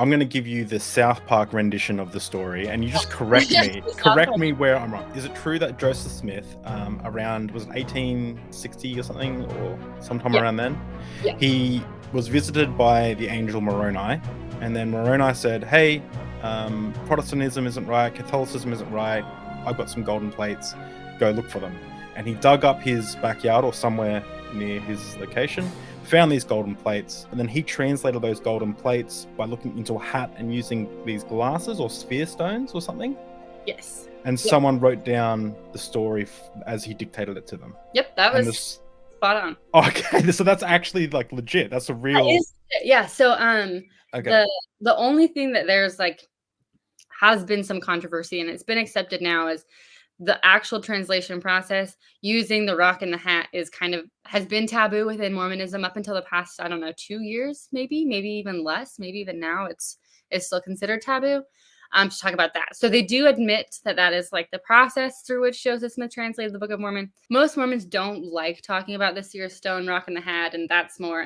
I'm going to give you the South Park rendition of the story, and you just correct me. South Correct Park. me where I'm wrong. Is it true that Joseph Smith, around, was it 1860 or something, or sometime Yeah. around then, Yeah. he was visited by the angel Moroni, and then Moroni said, "Hey, Protestantism isn't right, Catholicism isn't right. I've got some golden plates. Go look for them." And he dug up his backyard or somewhere near his location, found these golden plates, and then he translated those golden plates by looking into a hat and using these glasses or sphere stones or something. Yes. And someone wrote down the story as he dictated it to them. Yep, that And was spot on. Okay, so that's actually like legit. That's a real. Yeah. So Okay. the only thing that there's like has been some controversy and it's been accepted now is the actual translation process using the rock in the hat is has been taboo within Mormonism up until the past, I don't know, 2 years, maybe even less, maybe even now it's still considered taboo. To talk about that. So they do admit that that is like the process through which Joseph Smith translated the Book of Mormon. Most Mormons don't like talking about the seer stone, rock in the hat, and that's more,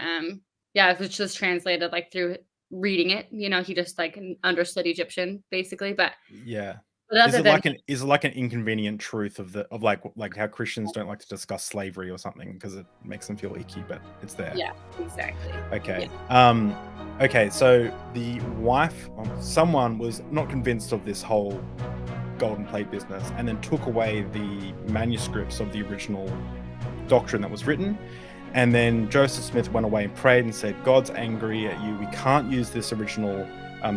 if it's just translated like through reading it. He just like understood Egyptian basically, but Yeah. Is other it than like an inconvenient truth of like how Christians don't like to discuss slavery or something because it makes them feel icky, but it's there. yeah, exactly. Okay. Yeah. Okay, so the wife, someone was not convinced of this whole golden plate business and then took away the manuscripts of the original doctrine that was written. And then Joseph Smith went away and prayed and said, "God's angry at you. We can't use this original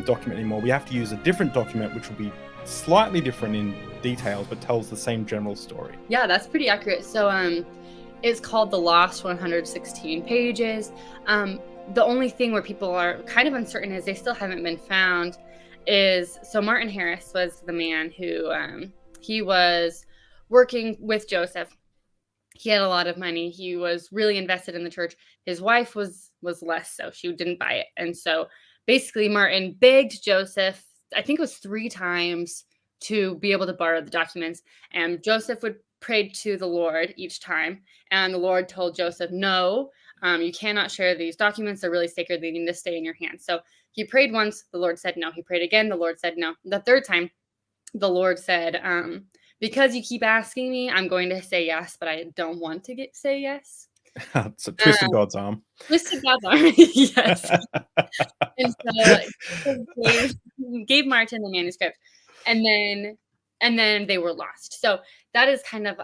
document anymore. We have to use a different document, which will be slightly different in details, but tells the same general story." Yeah, that's pretty accurate. So it's called The Lost 116 Pages. The only thing where people are kind of uncertain is they still haven't been found is, so Martin Harris was the man who he was working with Joseph. He had a lot of money. He was really invested in the church. His wife was less so. She didn't buy it. And so basically Martin begged Joseph, I think it was 3 times, to be able to borrow the documents. And Joseph would pray to the Lord each time. And the Lord told Joseph, "No, you cannot share these documents. They're really sacred. They need to stay in your hands." So he prayed once. The Lord said no. He prayed again. The Lord said no. The 3rd time, the Lord said, "Because you keep asking me, I'm going to say yes, but I don't want to say yes." It's a twisted God's arm. Twisted God's arm. Yes. And so gave Martin the manuscript, and then they were lost. So that is kind of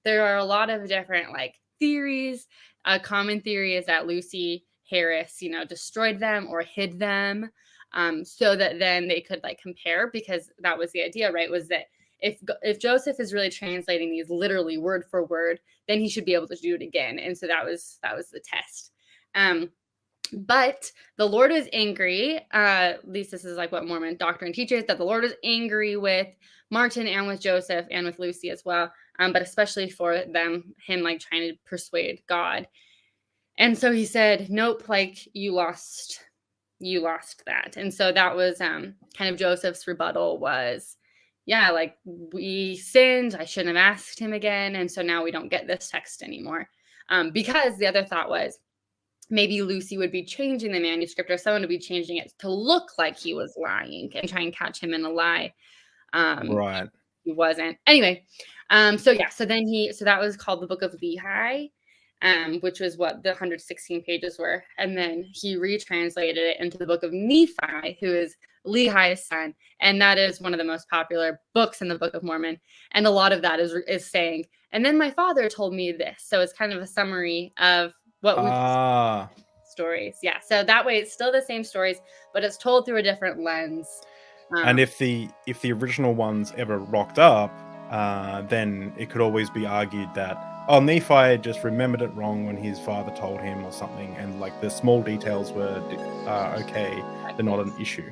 there are a lot of different like theories. A common theory is that Lucy Harris, destroyed them or hid them, so that then they could like compare, because that was the idea, right? Was that if Joseph is really translating these literally word for word, then he should be able to do it again. And so that was the test. But the Lord was angry. At least this is like what Mormon doctrine teaches, that the Lord was angry with Martin and with Joseph and with Lucy as well. But especially for him like trying to persuade God. And so he said, "Nope, like you lost that." And so that was kind of Joseph's rebuttal was, yeah, like we sinned. I shouldn't have asked him again. And so now we don't get this text anymore. Because the other thought was, maybe Lucy would be changing the manuscript, or someone would be changing it to look like he was lying and try and catch him in a lie. Right. He wasn't. Anyway, so that was called the Book of Lehi, which was what the 116 pages were. And then he retranslated it into the Book of Nephi, who is Lehi's son. And that is one of the most popular books in the Book of Mormon. And a lot of that is saying, "And then my father told me this." So it's kind of a summary of what we stories. Yeah. So that way it's still the same stories, but it's told through a different lens. And if the original ones ever rocked up, then it could always be argued that, oh, Nephi just remembered it wrong when his father told him or something, and like the small details were okay, they're not an issue.